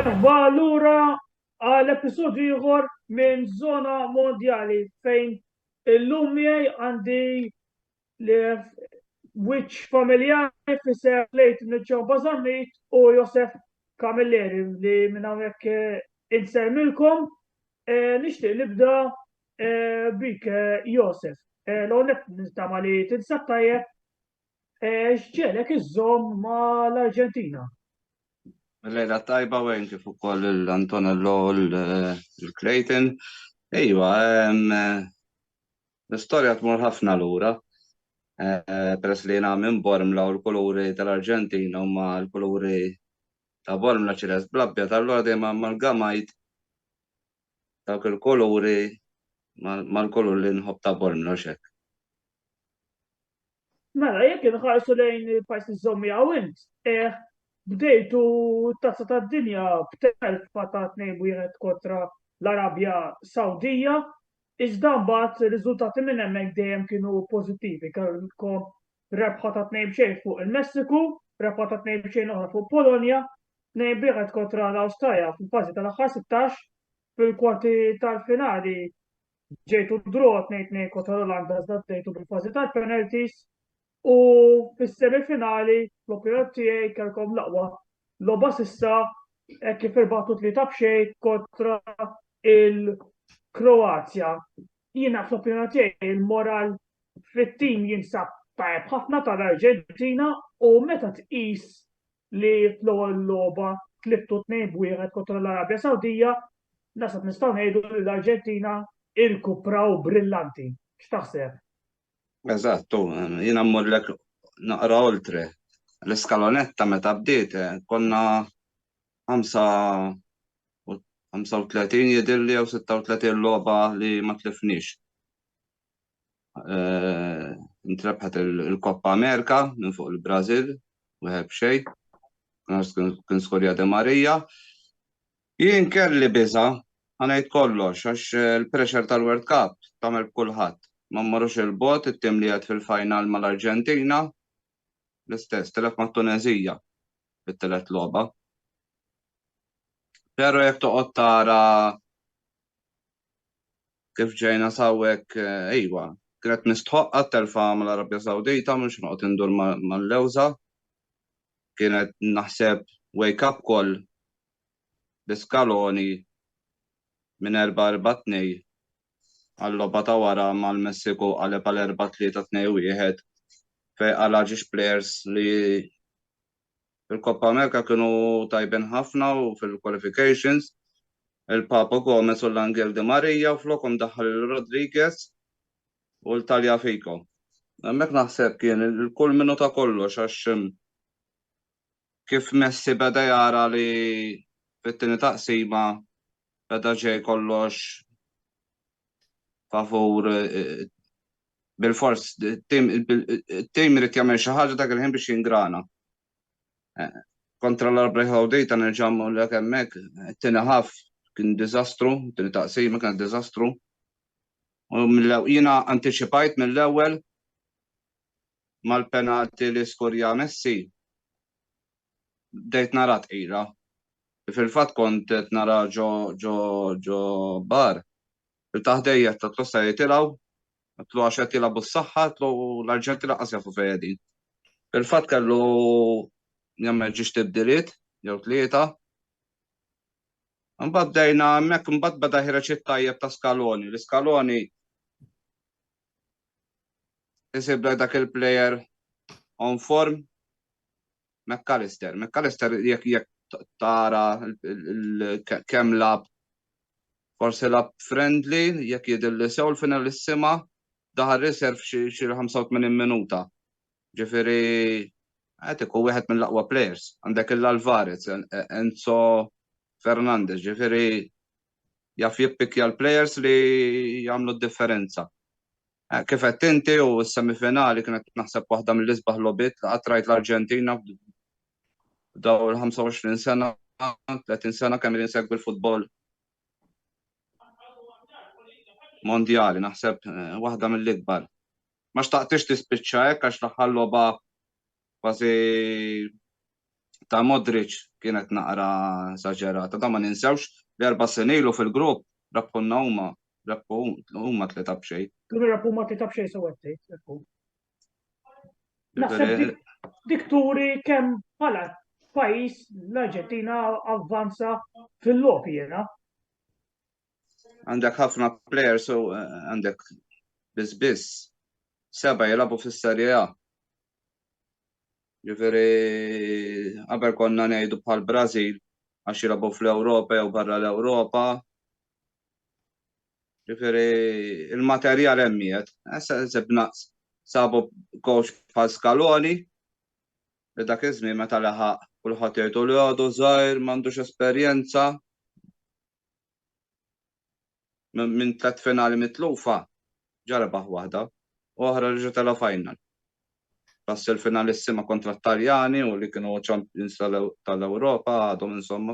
Merħba allura għal episodju ieħor minn Zona Mondjali fejn illum miegħi għandi li wiċċ familjari fisser lejt Niċċew Bażammit u Josef Kamilleri li minn hawnhekk insemmilkom. Nixtieq nibda bik Josef. L-għonet nistama li tinsab tajjeb x'ġelek iżżomm mal-Arġentina. Lejla tajba wejn kif ukoll l-Antonello l-Clayton. Ejwa, l-istorja tmur ħafna lura. Peress li jiena minn Bormla u l-kuluri tal-Arġentina huma l-kuluri ta' Bormla ċires bl-abjad, allura dejjem amalgamajt dawk il-kuluri mal-kulur li nħobb ta' Bormla xek. Mela, jekk inħarsu lejn il-pajis iż-żommi għawint, bdejtu t-tazza ta' dinja b'telf ta' 2-1 kontra l-Arabja Sawdija, iżda mbagħad ir-riżultati minn hemmhekk dejjem kienu pożittivi. Kellkom rebħa ta' 2-0 fuq il-Messiku, rebħa ta' 2-0 oħra fuq Polonja, 2-1 kontra l-Awstralja fil-fażi tal-aħħar 16, fil-kwarti tal-finali ġejtu draw 2-2 kontra l-Olanda, iżda bdejtu bil-fażi tal-penalties. U fis-semifinali l-opinjoni tiegħi kellkom l-aqwa logħba s'issa kif irbagħtu 3-0 kontra il-Kroazja. Jiena fl-opinjoni tiegħi il-moral fit-tim jinsab tajjeb ħafna tal-Arġentina u meta tqis li fl-ewwel logħba tliftu 2-1 kontra l-Arabja Sawdija, nasab nistgħu ngħidu li l-Arġentina irkupraw brillanti. X'taħseb? Eżattu, jiena mmurlek naqra oltre. L-iskalonetta meta bdiet konna 35 jidilli jew 36 logħba li ma tlifniex. Intrebħet il-Koppa Amerika minn fuq il-Brażil, wieħed b'xejn, kien skorja de Marija. Jien kelli biża' ħanejt kollox għax il-pressure tal-World Cup tagħmel kulħadd. Ma mmorrux il-bot, it-tim li għed fil-final mal-Arġentina, l-istess, telef ma' Tunezija, fit-telet logħba. Pero jekk toqgħod tara kif ġejna sawhekk, ejwa, kienet mistħoqqa telfa mal-Arabja Sawdita, mhux noqgħod indur mal-lewża. Kienet naħseb wake up call l-iskaloni minn 4-4-2 għall-logħba ta' wara mal-Messiku qaleb għal 4-3-2-1 fejn għal players li fil-Koppa Amerika kienu tajbin ħafna u fil-qualifications il-Papo Gomez u l-Angel Di Maria u flokhom daħħal il-Rodriguez u l-Tagliafico. Hemmhekk naħseb kien il-kull minnu ta' kollox għax kif Messi beda jara li fit-tieni taqsima beda ġej kollox favur bil-fors, il-tim irid jagħmel xi ħaġa dak il-ħin biex jingrana. Kontra l-Arabja Sawdita nerġgħu lek hemmhekk it-tieni ħaf kien diżastru, it-tieni taqsima kien diżastru. U jiena antiċipajt mill-ewwel mal-penalti li skorja Messi. Bdejt nara tqila. Fil-fatt kont qed nara ġo bar. Il-taħdejja ta' tlosta jitilgħu, tlu għax qed jilagħbu s-saħħa, tlu l-Arġentina qas jafu fejn qegħdin. Fil-fatt kellu jagħmel ġiex tibdiliet jew tlieta. Imbagħad bdejna hemmhekk imbagħad beda ħireġ it-tajjeb ta' Scaloni. L-Scaloni isib dak il-plejer on form McAllister. McAllister jekk tara kemm lab forse lab friendly, jekk jidilli sew l-finalissima, daħal reserv xi 85 minuta. Ġifieri qed ikun wieħed mill-aqwa players. Għandek il-Alvarez, Enzo Fernandez, ġifieri jaf jippikja l-players li jagħmlu d-differenza. Kif qed inti u s-semifinali kienet naħseb waħda mill-isbaħ logħbiet qatt rajt l-Arġentina daw il-25 sena, 30 sena kemm insegwi l-futbol mondjali, naħseb waħda mill-ikbar. Ma xtaqtix tispiċċa hekk għax l-aħħar logħba kważi ta' Modric kienet naqra esaġerata. Da ma ninsewx li 4 snin ilu fil-grupp rabpunna huma 3-0. Kienu rabu ma titab xej sewetти. Naħseb dik turi kemm bħala pajjiż l-Arġentina avvanza fil-logħbi jiena. Għandek ħafna players u għandek biss 7 jilabu fis-Serje A. Ġifieri qabel konna ngħidu bħal Brażil għax jilabu fl-Ewropa jew barra l-Ewropa. Ġifieri il-materjal hemm qiegħed. Sebna sabu coach bħal Scaloni li dak iż-żmien meta laħaq kulħadd jgħidu li għadu żgħir m'għandux esperjenza. Minn 3 finali mitlufa ġarbaħ waħda u oħra rġa' tal-final. Pass il-finalissima kontra t-Taljani u li kienu champions tal-Ewropa għadhom insomma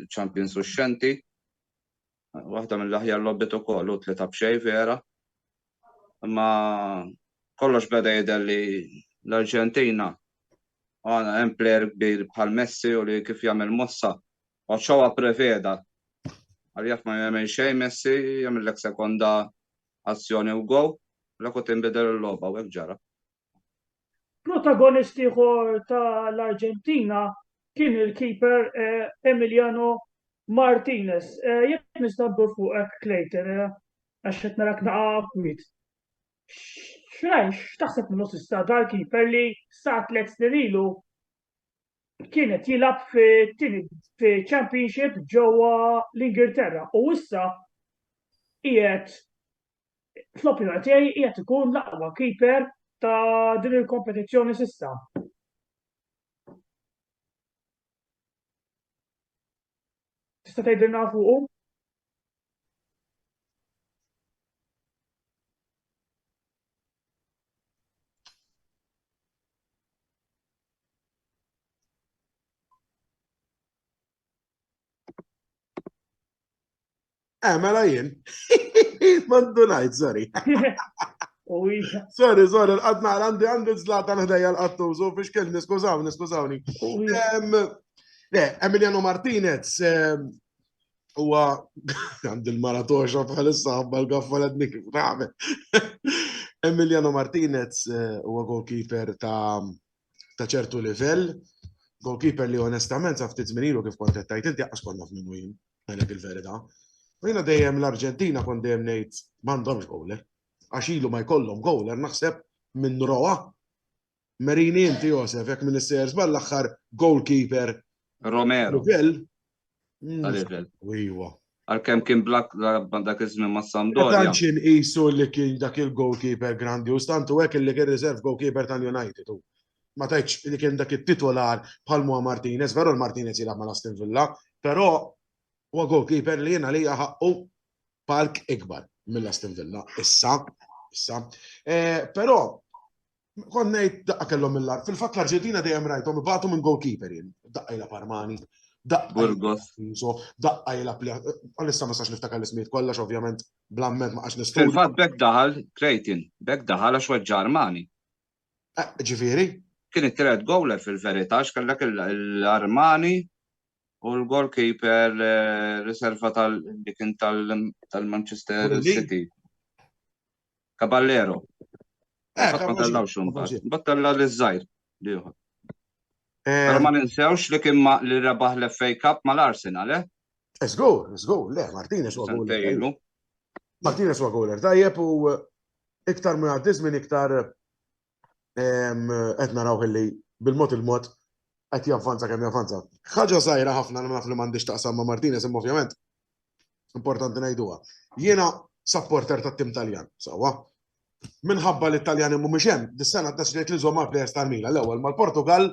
champions uxxenti. Waħda mill-aħjar lobbit ukoll u 3-0 vera. Imma kollox beda jidher li l-Arġentina għana hemm plejer kbir bħal Messi u li kif jagħmel mossa u xewwa preveda. Għal-jaf ma jgħamil xej Messi, jgħamillek sekonda azzjoni u go, l-għu tinbidel l-loba u ġara. Protagonisti ieħor tal-Arġentina kien il-keeper Emiliano Martinez. Jekk nistabbu fuqek Clayton, għax qed narak naqa' kwit. X'taħseb minnu s'issa dal-keeper li sa 3 snin ilu kienet jilab fi Championship ġewwa l-Ingilterra u issa qiegħed fl-opinjoni tiegħi qiegħed ikun l-aqwa keeper ta' din il-kompetizzjoni s'issa. Tista' tgħidilna fuqu? Mela jien. Mandu ngħid, sorry. Sorry, l-qadna għandi Zlatan ħdejja l-qattużu biex kelli skużawni. Emiliano Martinez huwa għandi l-maratoxa bħalissa bħal-gaffa l-għadnik raħme. Emiliano Martinez huwa goalkeeper ta' ċertu livell, goalkeeper li onestament sa ftit żmien kif kont qed tgħid inti aqas konna f'minnu jien, għalhekk il-verità. Jiena dejjem l-Arġentina kont dejjem ngħid m'għandhomx goaler. Għax ilu ma jkollhom goaler naħseb minn roa. Merini inti Josef, jekk minn is-sejers ball-aħħar goalkeeper Romero. Livell. Iwa. Għalkemm kien blak dak iż-żmien ma' Sampdoria. Tantxin qisu li kien dak il-goalkeeper grandius, tantu hekk li kien reserve goalkeeper tal-United. Ma tajtx li kien dak it-titolar bħal Martinez, veru l-Martinez jilgħab ma' Aston Villa, però huwa goalkeeper li jiena li ħaqqu palk ikbar mill-Aston Villa. Issa. Però kont ngħid daqqa kellhom mill-art. Fil-fatt l-Arġentina dejjem rajthom ibagħtu minn goalkeeper jien. Daqqajla Parmani, Burgos. Daqqajla għalissa ma sax niftakar l-ismijiet kollox ovvjament blamment ma għax nistgħu. Fil-fatt bekk daħal Clayton, bekk daħal għax weġġa Armani. Ġifieri? Kien it-tret goaler fil-verità x'kellek l-Armani u l-goalkeeper riserva li kien tal-Manchester City. Caballero. Ma tellawx imbagħad. Battella l-żgħir liħor. Però ma ninsewx li kien li rebaħ l-FA Cup mal-Arsenal, eh? Żgur, le, Martinez huwa goaler. Martinez huwa goaler. Tajjeb u iktar minn għaddiż minn iktar qed naraw illi bil-mod il-mod qed javvanza kemm javvanza. Ħaġa żgħira ħafna naf li m'għandix taqsam ma' Martinez imma ovvjament importanti ngħiduha. Jiena supporter tat-tim Taljan, sewwa. Minħabba li t-Taljani mhumiex hemm, dis-sena ddaxxiet li żomm mal-plejers tal-Milan l-ewwel mal-Portugal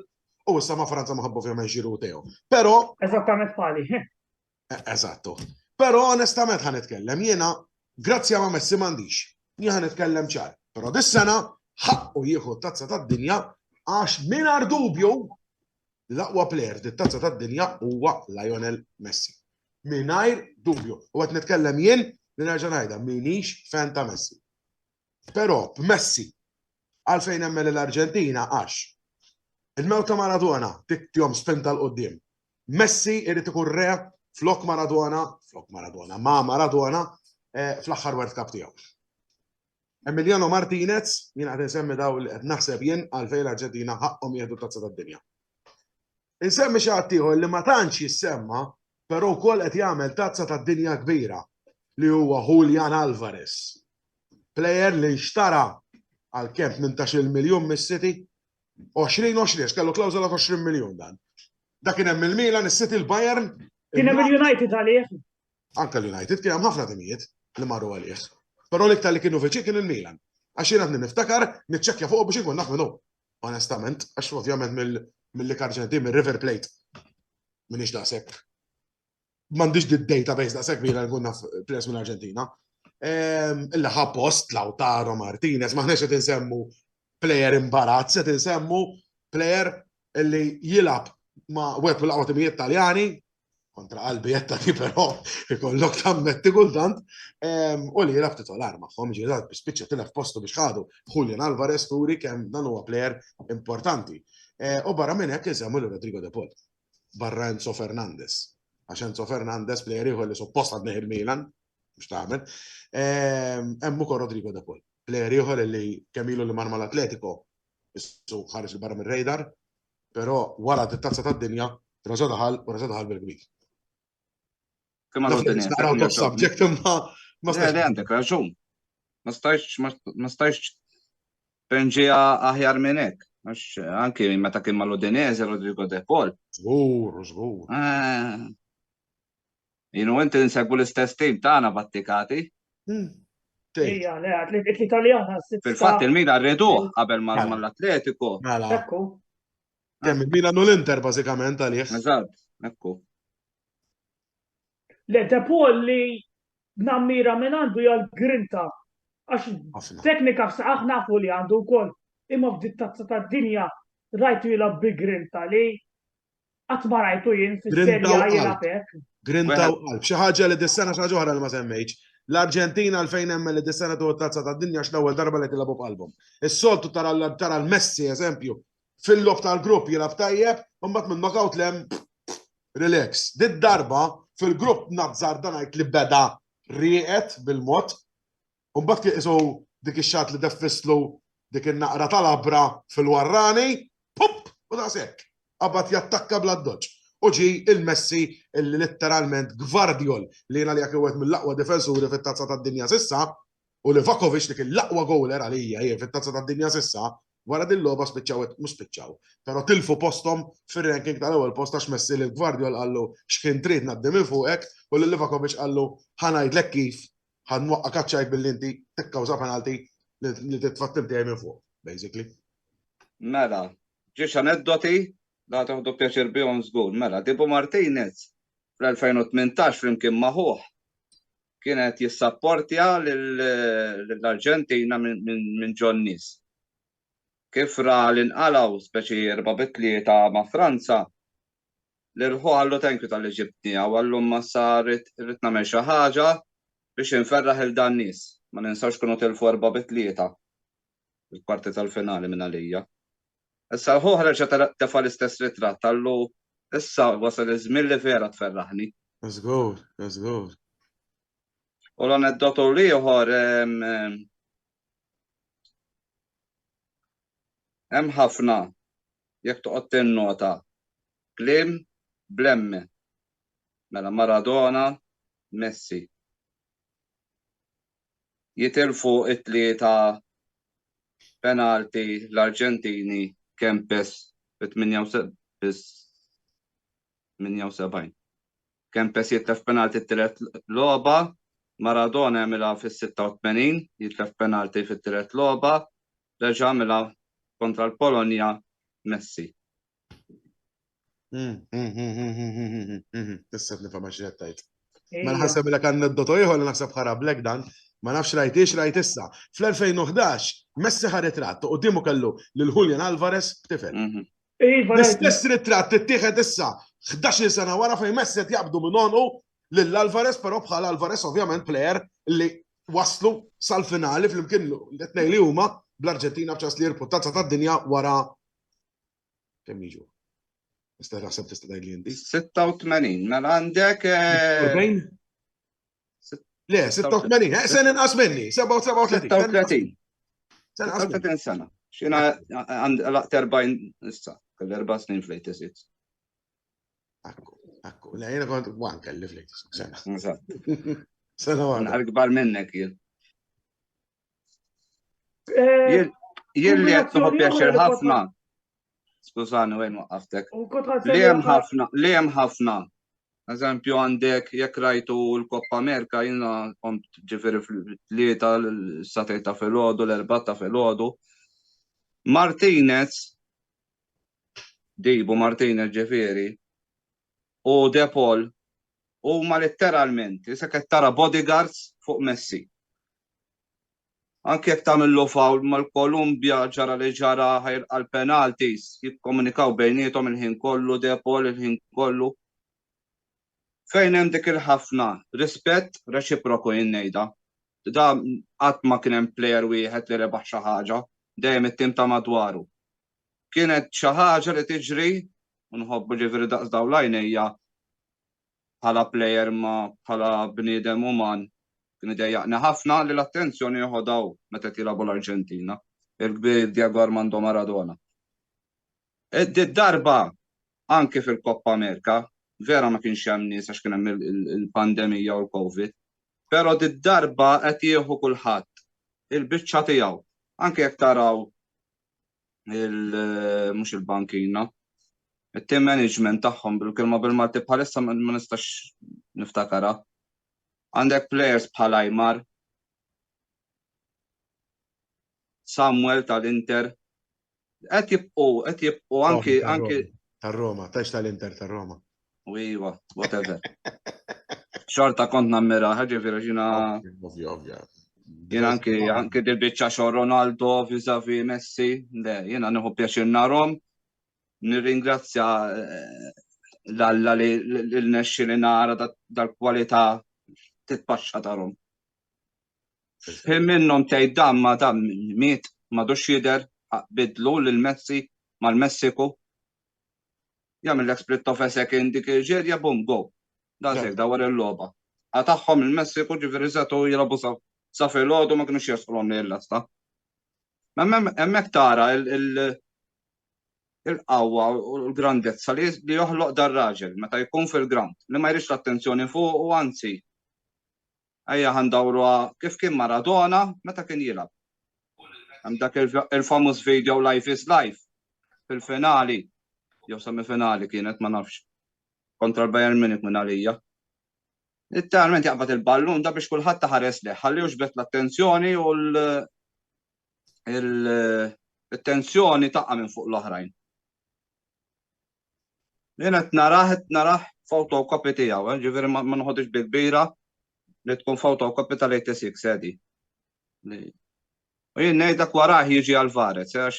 u issa ma' Franza minħabba ovvjament Giroud Teo. Però eżattament bħali. Eżattu. Però onestament ħanitkellem jiena grazzi ma' Messi m'għandix. Jien ħanitkellem ċar. Però dis-sena ħaqqu jieħu t-tazza tad-dinja għax mingħajr dubju l-aqwa plejer dit-tazza tad-dinja huwa Lionel Messi. Mingħajr dubju. U qed nitkellem jien li nerġa' ngħidha m'iniex fan ta' Messi. Però b'Messi għalfejn hemm l-Arġentina għax Il-mewt ta' Maradona tiktihom spinta l-qoddim. Messi irid ikun re flok Maradona, ma' Maradona fl-aħħar World Cup tiegħu. Emiliano Martinez, jien qed insemmi daw li qed naħseb jien għalfejn l-Arġentina ħaqhom jieħdu tazza tad-dinja. Insemmi xi ħadd ieħor li ma tantx jissemma, però wkoll qed jagħmel tazza tad-dinja kbira li huwa Julian Alvarez. Plejer li nxtara għal kemm 18 miljun mis-City, 20 kellu klawżola 20 miljun dan. Dak kien hemm il-Milan, is-City, il-Bayern. Kien hemm il-United għalih. Anke l-United kien hemm ħafna timijiet li marru għalih. Però l-iktar li kienu viċi kien il-Milan. Għax jiena niftakar niċċekkja fuq biex ikun naf minnu. Onestament, għax ovvjament mill-lik Arġentin, mill-River Plate. Minix daqshekk. M'għandix database daqshekk kbira li nkun naf players mill-Arġentina. Illa ħappost Lautaro Martinez, maħnex qed insemmu plejer imbarazz, qed insemmu plejer li jilab ma' web l-aqwa timijiet Taljani, kontra qalbi jettati però ikollok tammetti kultant, u li jilab titolar magħhom ġiedat bispiċċa tilef postu biex ħadu Julian Alvarez turi kemm dan huwa plejer importanti. U barra minn hekk insemmu Rodrigo de Paul, barra Enzo Fernandez. Għax Enzo Fernandez plejer ieħor li suppost għadneħ il-Milan, mhux tagħmel. Hemm ukoll Rodrigo de Paul, plejer ieħor li kemm ilu li mar mal-Atletico issu ħareġ barra mir-radar, però wara t-tazza tad-dinja raġa daħal bil-kbir. Kemm għal-dinja. Naraw top subject ma għandek raġun. Ma stajx penġija aħjar minn hekk. Anki meta kien mal-Udinese Rodrigo de Paul. Żgur. Jienu inti nsegbu l-istess tim tagħna battikati. Ija, le, l-Italjana. Fil-fatt il-Milan rriduh qabel mal-Atletico. Ekku. Kemm il-Milan u l-Inter bażikament għalih. Eżatt, ekku. Le, De Paul li nammira minn għandu hija l-grinta. Għax teknika f'saqaħ nafu li għandu wkoll. Imma f'dit tazza tad-dinja rajtu jilab bi grinta li qatt ma rajtu jien fis-serja jilab hekk. Grinta u qalb. Xi ħaġa li dis-sena xi ħaġa oħra li ma semmejtx. L-Arġentina għalfejn hemm li dis-sena tuħu tazza tad-dinja x-l-ewwel darba li tilagħbu b'qalbhom. Is-soltu tara l-Messi eżempju fil-lob tal-grupp jilab tajjeb, u mbagħad minn knockout lem relax. Dit darba fil-grupp nazzar dan ngħid li beda rieqet bil-mod, u mbagħad qisu dik ix-xat li deffislu dik in-naqra tal-abra fil-warrani, pop, u daqshekk. Qabad jattakka bla doġġ. U ġi il-Messi illi letteralment Gvardiol li jiena li jekk wieħed mill-aqwa difensuri fit-tazza tad-dinja sissa, u Livakovic dik l-aqwa goaler għalija hija fit-tazza tad-dinja sissa, wara din logħba mhux spiċċaw. Però tilfu posthom fir-ranking tal-ewwel post għax Messi lil Gvardiol qallu x'kien trid ngħaddim il fuqek u lil Livakovic qallu ħanajdlek kif ħanwaqqa kaċċajk billi inti tikkawża penalti li titfattim tiegħi minn fuq, basically. Mela, ġiex aneddoti la taħdu pjaċir bihom żgur. Mela, Dibu Martinez fl-2018 flimkien magħhom kienet jissapportja l-Arġentina minn John Nis. Kif ra l-inqalaw speċi 4-3 ma' Franza, l-irħu għallu tenkju tal-Eġiptnija u għallu ma sarit irrid nagħmel xi ħaġa biex inferraħ il-dan nies. Ma ninsawx kienu tilfu 4-3 il-kwarti tal-finali minn għalija. Issa ħu ħreġa tefa l-istess ritratt għallu issa wasal iż-żmien li vera tferraħni. Żgur. U l-aneddotu ieħor hemm ħafna jekk toqgħod tinnota kliem blemmi. Mela Maradona, Messi. Jitilfu it-tlieta penalti l-Arġentini Kempes fit-78. Kempes jitlef penalti t-tielet logħba, Maradona jagħmilha fis-86, jitlef penalti fit-tielet logħba, reġa' għamilha kontra l-Polonja Messi. Tisseb nifhem xi qed tgħid. Ma naħseb li kan neddoto ieħor li naħseb ħarablek dan, ma nafx rajtix rajt issa. Fl-2011 Messi ħa ritratt u quddiemu kellu lil Julian Alvarez b'tifel. L-istess ritratt ittieħed issa 11 sena wara fejn Messi qed jaqbdu minn honqu lil Alvarez, però bħal Alvarez ovvjament plejer li waslu sal-finali fl-imkien l-tnejn li huma bl-Arġentina b'ċans li jirbħu tazza tad-dinja wara Kemm jiġu? Tista' taħseb tista' tgħidli inti? 86 mela għandek 40? Le, 86, se ninqas minni, 37. 36. Se ninqas minni. 36 sena. Xina laqt 40 issa, kell 4 snin fl-86. Akku, le, jena kont għan kelli fl-86 sena. Eżatt. Sena għana. Għal-gbar minnek jien. Jien li qed noħu pjaċir ħafna. Skużani, wejn waqqaftek. Li hemm ħafna. Eżempju għandek jekk rajtu l-Koppa Amerika jiena kont ġifieri fl-3 l-satej ta' filgħodu, l-4 ta' filgħodu. Martinez, Dibu Martinez ġifieri, u De Paul, huma letteralment, issa qed tara bodyguards fuq Messi. Anke jekk tagħmillu fawl mal-Kolumbja ġara li ġara għal penalties jikkomunikaw bejniethom il-ħin kollu, De Paul il-ħin kollu. Fejn hemm dik il-ħafna rispett reċiproku jinnejda. Da qatt ma kien hemm plejer wieħed li rebaħ xi ħaġa, dejjem it-tim ta' madwaru. Kienet xi ħaġa li tiġri u nħobbu ġifieri daqs dawn l-għajnejja bħala plejer ma bħala bniedem uman. Kien idejjaqni ħafna li l-attenzjoni joħodaw meta jilagħbu l-Arġentina. Il-kbir Diego Armando Maradona. Id-darba anke fil-Koppa Amerika, vera ma kienx hemm nies għax kien hemm il-pandemija u l-Covid, però d-darba qed jieħu kulħadd il-biċċa tiegħu. Anke jekk taraw mhux il-bankina, it-team management tagħhom bil-kelma bil-Malti bħalissa ma nistax niftakara. Għandek players bħal Aymar, Samuel tal-Inter, qed jibqgħu anke tar-Roma, tax tal-Inter tar-Roma. Iva, whatever. Xorta kont nammira, ġifieri jiena anke dil-biċċa xor Ronaldo viżavi Messi, le, jiena nieħu pjaċir narhom. Nirringrazzja l-Alla li l-nexxi li nara dal-kwalità titpaxxa tarhom. Fim minnhom tgħid dan miet m'għadux jidher bidlu lil Messi mal-Messiku. Jagħmel split of a second dik il-ġerja bum go. Daqshekk dawar il-logħba. Għataħħom il-Messiku ġifieri żagħtu jilagħbu sa filgħodu ma kinux jasqulhom lil-lasta. Hemmhekk tara il-qawwa u l-grandezza li joħloq dar raġel meta jkun fil-ground li ma jridx l-attenzjoni fuq u anzi ejja ħandawruha kif kien Maradona meta kien jilgħab. Hemm dak il-famuż video Life is Life fil-finali jew semifinali kienet ma nafx kontra l-Bayern Munich minn għalija. Literalment jaqbad il-ballun da biex kulħadd taħares leh, ħallihux bet l-attenzjoni u l-attenzjoni taqqa minn fuq l-oħrajn. Jiena naraħ fotokopji tiegħu, ġifieri ma nħodix bil-kbira li tkun fotokopji tal-86 sedi. U jien ngħidlek warah jiġi Alvarez għax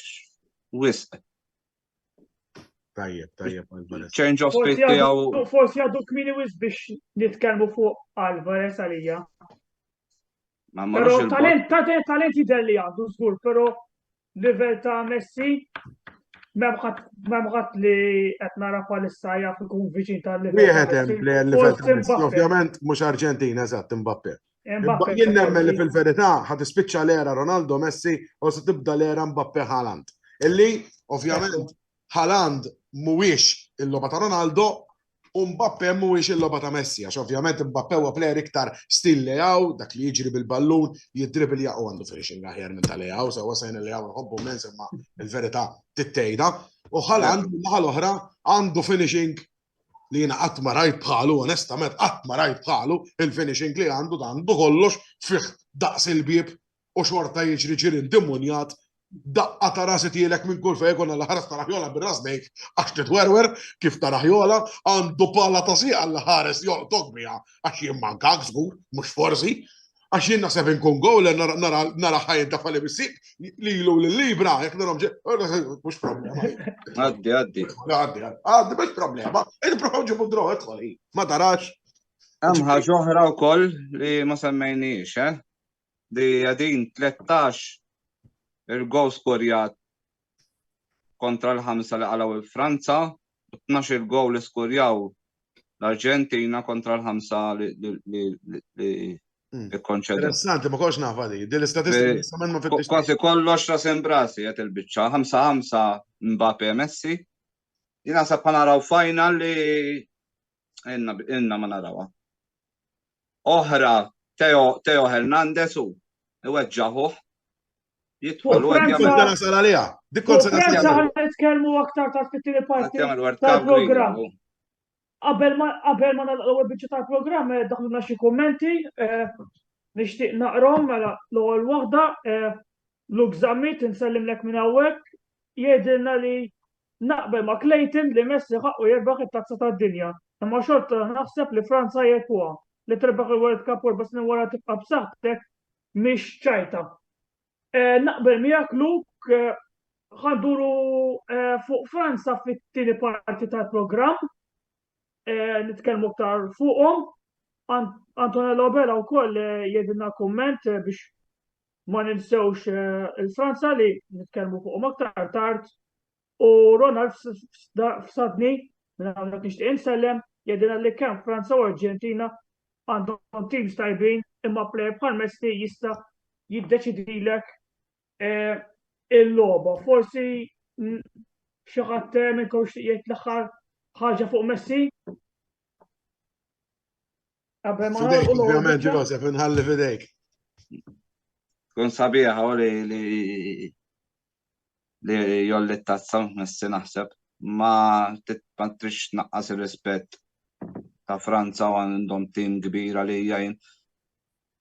wisq. Tajjeb, Alvarez. Change of speed tiegħu. Forsi għadu kmini wis biex nitkellmu fuq Alvarez għalija. Però talent jidher li għandu żgur, però livell ta' Messi m'hemm li qed nara bħalissa jaf ikun viċin tal-livell. Wieħed hemm livell ta' Messi, ovvjament mhux Arġentina eżatt Mbappé. Jien nemmen li fil-verità ħad ispiċċa l-era Ronaldo Messi u se tibda l-era Mbappé Haaland. Illi ovvjament Haaland mhuwiex il-logħba ta' Ronaldo u Mbappé mhuwiex il-logħba ta' Messi għax ovvjament Mbappé huwa plejer iktar stil Leao, dak li jiġri bil-ballun, jidribel jaqgħu għandu finishing aħjar minn ta' Leao, sewwa sejn Leao nħobbu mens imma il-verità tittejda. U Haaland min-naħa l-oħra għandu finishing li jiena qatt ma rajt bħalu, onestament qatt ma rajt bħalu il-finishing li għandu għandu kollox fih daqs il-bieb u xorta jiġri ġiri indemonjat daqqa ta' rasi tielek minn kull fejn konna l-ħares ta' raħjola bir-ras dejk għax titwerwer kif ta' raħjola għandu pala ta' siqa l-ħares joqtok biha għax jien mankak żgur mhux forsi għax jien naħseb inkun gowl nara ħajn ta' fali bis-siq lilu lill-libra jekk narhom mhux problema. Għaddi mhux problema. Nipprovaw ġibu droga tħoli. Ma tarax. Hemm ħaġa oħra wkoll li ma semmejniex, li għadin 13 il-gow skorjat kontra l-5 li qalaw Franza, 12 gowl li skurjaw l-Arġentina kontra l-5 li konċedu. Interessanti, ma konx nafa di. Din l-istatistika nistament ma fittix. Quasi kollox ra sembrasi qed il-biċċa, 5-5 Mbappe Messi. Jina sa naraw final li inna ma narawha. Oħra Teo Hernandez u weġġaħuh jitħol u Dik kont nasal għalija. Dik kont se nasal Franza għalija. ħan nitkellmu aktar ta' fit-tieni parti jagħmel World Cup tal-programm. Green. Qabel ma nagħlqu biċċa tal-programm daħluna xi kummenti nixtieq naqrom mela l-ewwel waħda Luke Zammit insellimlek minn hawnhekk jgħidilna li naqbel ma' Clayton li Messi ħaqqu jirbaħ it-tazza tad-dinja. Imma xorta naħseb li Franza jekwa li trebaħ il-World Cup u bas wara tibqa' b'saħħtek mhix ċajta. Naqbel miegħek Luke ħanduru fuq Franza fit-tieni parti tal-programm nitkellmu aktar fuqhom. Antonello Bella wkoll jgħidilna kumment biex ma ninsewx il-Franza li nitkellmu fuqhom aktar tard u Ronald f'sadni minn hawnhekk nixtieq insellem jgħidilna li kemm Franza u Arġentina għandhom teams tajbin imma plejer bħal Messi jista' jiddeċidilek il-logħba. Forsi xi ħadd minnkom jgħid l-aħħar ħaġa fuq Messi? Fidejk, ovvjament, Josef, nħalli fidejk. Kun sabiħa u li jolli t-tazza Messi naħseb. Ma trix naqqas il-rispett ta' Franza u għandhom tim kbira li jgħin.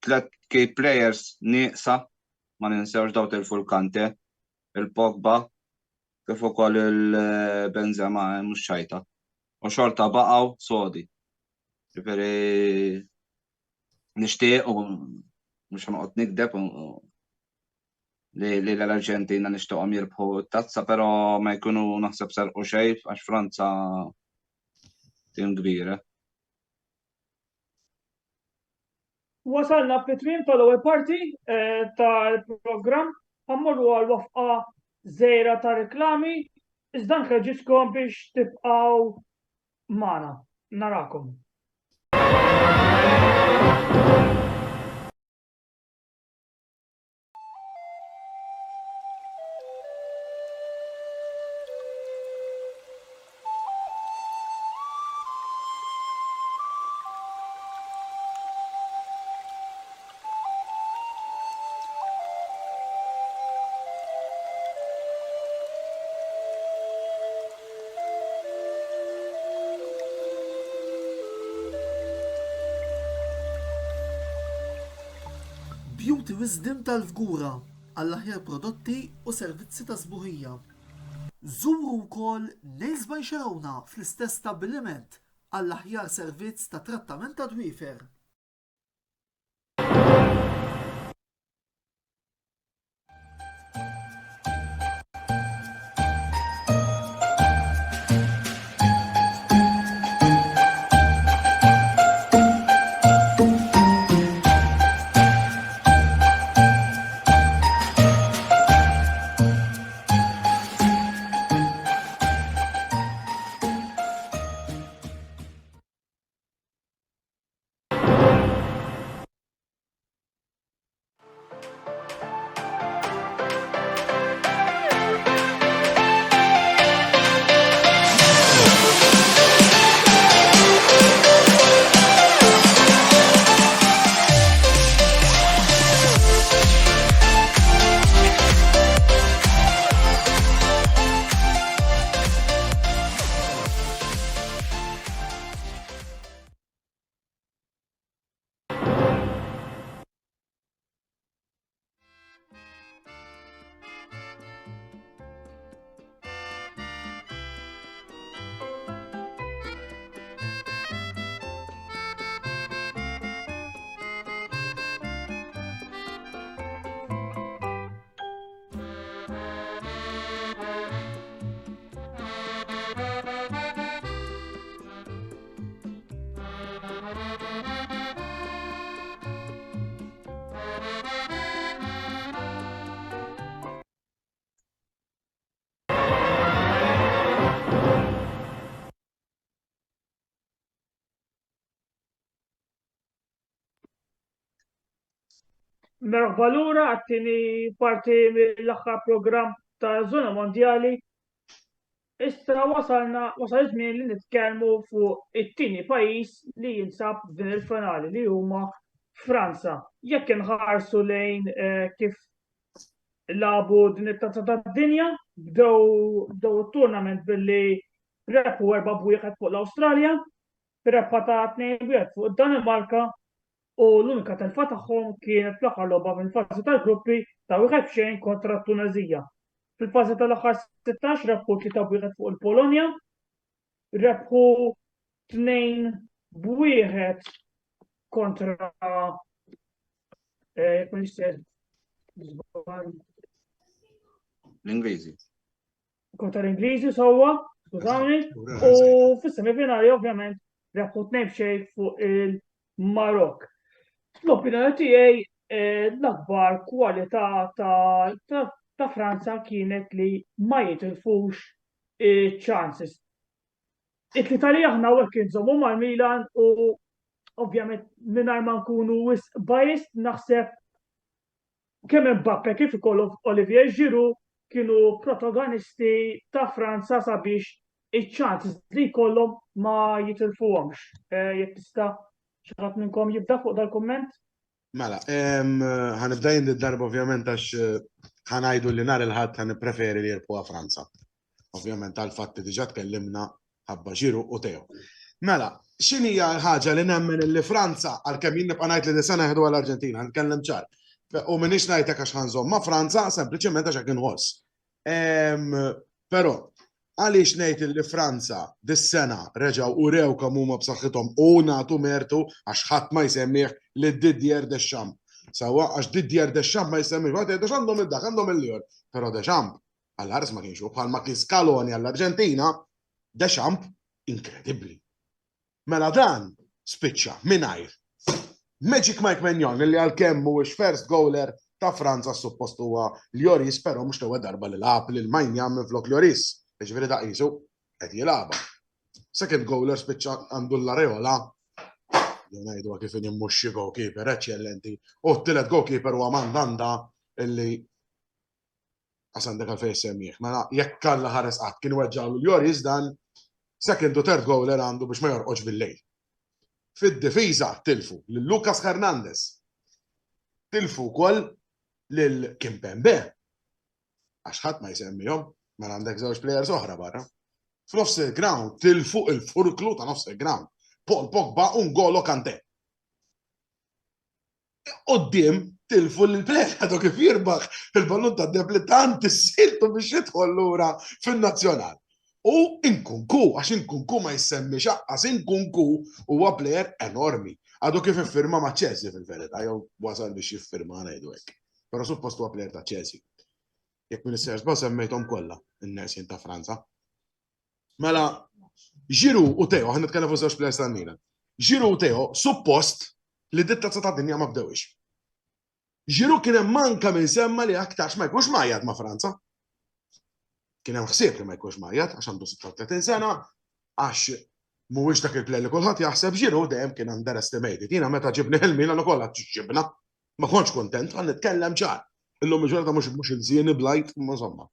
3 key players nieqsa ma ninsewx daw il-Fulkante, il-Pogba, kif ukoll il-Benzema mhux xajta. U xorta baqgħu sodi. Ġifieri nixtieq u mhux noqgħod nikdeb li l-Arġentina nixtieqhom jirbħu t-tazza, però ma jkunu naħseb serqu xejn għax Franza tim kbira. Wasalna fit-tmiem tal-ewwel parti tal-programm ħammorru għal wafqa żgħira ta' riklami iżda nħeġġiskom biex tibqgħu magħna. Narakom. Beauty Wisdom tal-Fgura għall-aħjar prodotti u servizzi ta' sbuħija. Żuru wkoll Nails by Xarawna fl-istess stabbiliment għall-aħjar servizz ta' trattament ta' dwiefer. Merħba lura għattini parti mill-aħħar programm ta' Zona Mondjali. Issa wasal iż-żmien li nitkellmu fuq it-tieni pajjiż li jinsab f'din il-finali li huma Franza. Jekk inħarsu lejn kif labu din it-tazza tad-dinja, bdew it-turnament billi rebħu 4-1 fuq l-Awstralja, rebħa ta' 2-1 fuq id-Danimarka u l-unika telfa tagħhom kienet fl-aħħar logħba mill-fażi tal-gruppi ta' 1-0 kontra t-Tunezija. Fil-fażi tal-aħħar 16 rebħu 3-1 fuq il-Polonja, rebħu 2-1 kontra L-Ingliżi. kontra l-Ingliżi sewwa, skużawni, u fis-semifinali ovvjament rebħu 2-0 fuq il-Marok. L-opinjoni tiegħi l-akbar kwalità ta' Franza kienet li ma jitilfux chances. It-Italija aħna hekk inżommu mal-Milan u ovvjament mingħajr ma nkunu biased naħseb kemm Mbappe kif ukoll Olivier Giroud kienu protagonisti ta' Franza sabiex iċ-chances li jkollhom ma jitilfuhomx. Jekk tista' xi ħadd minnkom jibda fuq dal-kumment? Mela, ħanibda jien darba ovvjament għax ħanajdu li nar il-ħadd ħanipreferi li jirbħuha Franza. Ovvjament għal-fatti diġà tkellimna ħabba Giroud u Teo. Mela, x'inhija l-ħaġa li nemmen li Franza għalkemm jien nibqa' ngħid li sena ħedu għall-Arġentina, ħankellem ċar. U minix ngħidlek għax ħanżomm ma' Franza sempliċement għax hekk inħoss. Però għaliex ngħid li Franza dis-sena reġgħu u rew kemm huma b'saħħithom u nagħtu mertu għax ħadd ma jsemmih li Didier Deschamps. Sewwa għax Didier Deschamps ma jsemmih, għax għandhom id-dak, għandhom il-lior. Però Deschamps għall-ħares ma kienx bħalma kien Scaloni għall-Arġentina, Deschamps inkredibbli. Mela dan spiċċa mingħajr Magic Mike Maignan li għalkemm mhuwiex first goaler ta' Franza suppost huwa Lloris, però mhux tewa darba li lab lil Maignan minflok Lloris. Ġifieri daqisu qed jilagħba. Second goaler spiċċa għandu l-areola. Ngħidu kif inimmuxxi goalkeeper eċċellenti. U t-tielet goalkeeper huwa Mandanda illi għasandek għalfejn semmieħ. Mela jekk kalla ħares qatt kien weġġalu Lloris dan second u third goaler għandu biex ma jorqodx bil-lejl. Fid-difiża tilfu lil Lucas Hernandez. Tilfu wkoll lil Kimpembe. Għax ħadd ma jsemmihom, ma għandek żewġ plejers oħra barra. F'nofs il-ground tilfu il-furklu ta' nofs il-ground. Paul Pogba u N'Golo Kanté. Qudiem tilfu l-plejer għadu kif jirbaħ il-ballun ta' debletant is-siltu biex jidħol lura fin-nazzjonal. U Nkunku, għax Nkunku ma jissemmi xaqqas, Nkunku huwa plejer enormi. Għadu kif iffirma ma' Chelsea fil-verità, jew wasal biex jiffirma ngħidu hekk. Però suppost huwa plejer ta' Chelsea. Jekk min is-search semmejthom kollha in-nersin ta' Franza. Mela, Giroud u Teo, ħan nitkellem fuq żewġ plejers tal-Milan. Giroud u Teo, suppost li dit-tazza ta' dinja ma bdewix. Giroud kien hemm manka minn semma li aktarx ma jkunx majjad ma' Franza. Kien hemm ħsieb li ma jkunx majjad għax għandu 36 sena, għax mhuwiex dak il-plej li kulħadd jaħseb Giroud dejjem kien underestimated. Jiena meta ġibni il-Milan ukoll ġibna, ma kontx kontent, għan nitkellem ċar. Illum il-ġurnata mhux il-żieni blajt, insomma.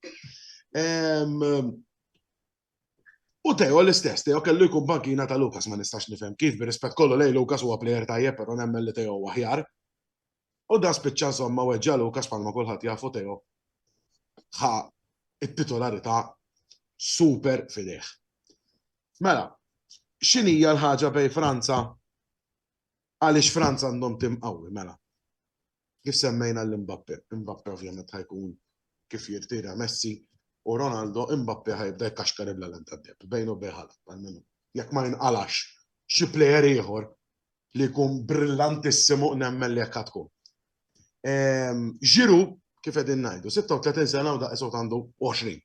U Teo l-istess, Teo kellu jkun bankina ta' Lukas, ma nistax nifhem kif bir-rispett kollu lej Lukas huwa plejer tajjeb, però nemmen li Teo huwa aħjar. U da spiċċa insomma weġġa Lukas bħalma kulħadd jafu Teo ħa it-titolarità super fideh. Mela, x'inhija l-ħaġa bej Franza għaliex Franza għandhom tim qawwi, mela. Kif semmejna l-Mbappe, Mbappe ovvjament ħajkun kif jirtira Messi u Ronaldo, Mbappe ħajbda jkaxkar il-lalent tad-deb, bejn u bejħala, għalmenu. Jekk ma jinqalax xi plejer ieħor li jkun brillantissimu nemmen li jekk tkun. Giroud, kif qegħdin ngħidu, 36 sena u daqshom għandu 20.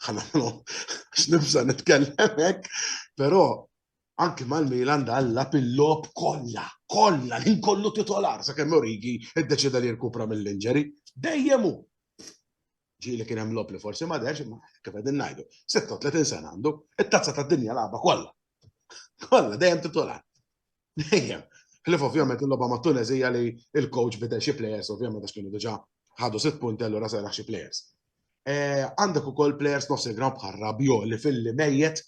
Ħanamlu x'nibsa nitkellem hekk, però anke mal-Milan dalla pil-lob kollha ħin kollu titolar sakemm Origi iddeċida li jirkupra mill-inġeri, dejjem hu. Ġieli kien hemm lob li forsi ma derx, imma kif qegħdin ngħidu, 36 sena għandu, it-tazza tad-dinja lagħba kollha. Kollha dejjem titolar. Dejjem. Ħlif ovvjament il-logħba ma' Tunezija li il-coach bidel xi players ovvjament għax kienu diġà ħadu 6 punti allura sejraħ xi players. Għandek ukoll players nofs il-ground bħal Rabiot li fil-li mejjet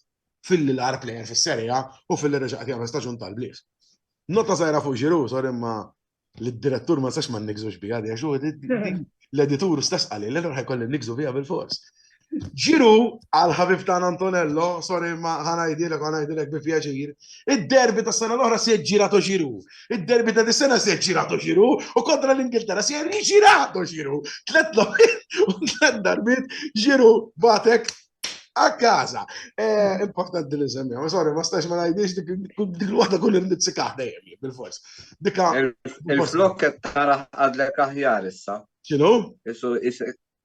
fil-li l-ar player fis-Serja u fil-li reġa' qed jagħmel staġun tal-bliet. Nota żgħira fuq Giroud sor imma l-direttur ma sax ma nigżux biha di għax l-editur stess qali l ħajkolli nigżu biha bil-fors. Giroud għal ħabib ta' Antonello, sorry ma ħanajdilek bi pjaċir, id-derbi ta' sena l-oħra si ġirato Giroud, id-derbi ta' dis-sena si ġirato Giroud u kontra l-Ingilterra si ġirato Giroud. 3 u 3 darbit Giroud batek a casa. Importanti li semmi, ma sorry, ma stax ma najdix dik l-waħda kull nitsikaħ dejjem bil-fors. Il-flok qed tara għadlek aħjar issa. X'inhu?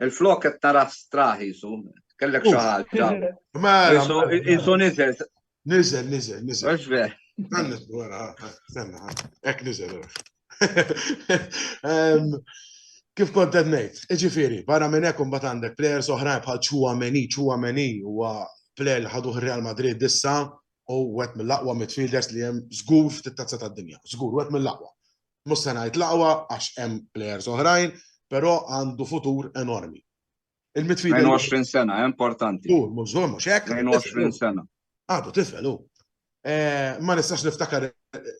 Il-flok qed tara straħi su, kellek xi ħaġa. Isu niżel. Niżel. Mhux ver. Ek niżel. Kif kont qed ngħid, iġifieri, barra minn hekk imbagħad għandek plejers oħrajn bħal Tchouaméni huwa plejer li ħaduh ir-Real Madrid issa u wieħed mill-aqwa midfielders li hemm żgur fit-tazza tad-dinja. Żgur wieħed mill-aqwa. Mhux se ngħid l-aqwa għax hemm plejers oħrajn, però għandu futur enormi. Il-midfielder 22 sena, importanti. Mhux hekk. 22 sena. Għadu tifel hu. Ma nistax niftakar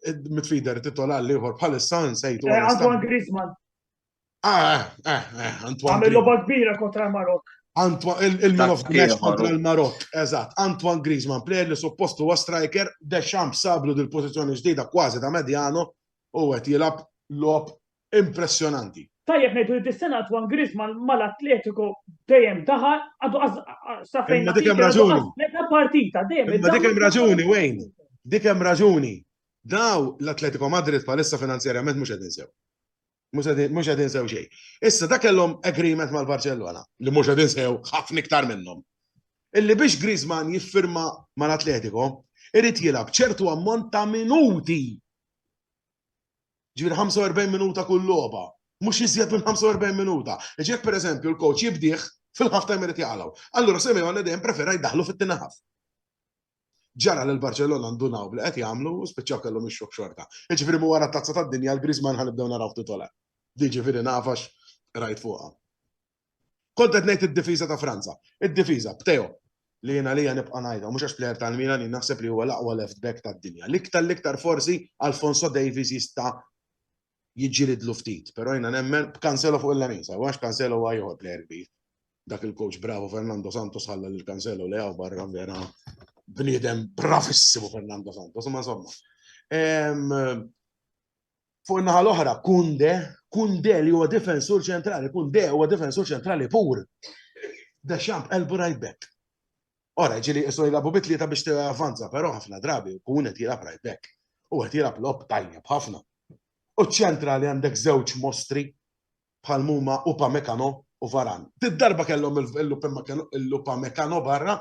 il-midfielder titolali ieħor bħalissa nsejtu. Antoine Griezmann. Antoine. Għamil logħba kbira kontra l-Marok. Il-man of the match kontra l-Marok. Eżatt, Antoine Griezmann, plejer li suppostu huwa striker, Deschamps sablu dil-pożizzjoni ġdida kważi ta' medjano u qed jilgħab logħob impressjonanti. Tajjeb ngħidu li dis-sena Antoine Griezmann mal-Atletico dejjem daħal għadu safejn. Imma dik hemm raġuni. Partita dejjem. Imma dik hemm raġuni Wayne. Dik hemm raġuni. Daw l-Atletico Madrid bħalissa finanzjarjament mhux qed insew. Mhux qed insew xejn. Issa dak kellhom agreement mal-Barcellona li mhux qed insew ħafna iktar minnhom. Illi biex Griezmann jiffirma mal-Atletico irid jilgħab ċertu ammont ta' minuti. Ġifieri 45 minuta kull logħba. Mhux iżjed minn 45 minuta. Ġiek pereżempju l-coach jibdih fil-half time irid jaqalgħu. Allura Simeone dejjem prefera jdaħlu fit-tieni ħaf. Ġara l-Barcellona ndunaw bli qed jagħmlu u spiċċaw kellhom ix-xokk xorta. Ġifieri mu wara t-tazza tad-dinja l-Griezmann ħanibdew naraw titola. Ġifieri nafax rajt fuqha. Kont qed ngħid id-difiża ta' Franza. Id-difiża b'Teo li jiena lija nibqa' ngħidha mhux għax plejer tal-Milan naħseb li huwa l-aqwa left back tad-dinja. L-iktar forsi Alfonso Davies jista' jiġġielidlu ftit, però jiena nemmen b'Cancelo fuq il-Lamisa, għax Cancelo huwa ieħor plejer kbir. Dak il-coach bravo Fernando Santos ħalla lil Cancelo li hawn barra vera bniedem bravissimo Fernando Santos, ma insomma. Fuq in-naħa l-oħra Kunde li huwa difensur ċentrali, Kunde huwa difensur ċentrali pur. Deschamps elbu right back. Ora ġieli issu jilagħbu bitlieta biex tiavanza, però ħafna drabi kun qed jilgħab right back. U qed jilgħab lob tajjeb ħafna. U ċentrali għandek żewġ mostri bħal huma Upamecano u Varan. Tid-darba kellhom il-Upamecano barra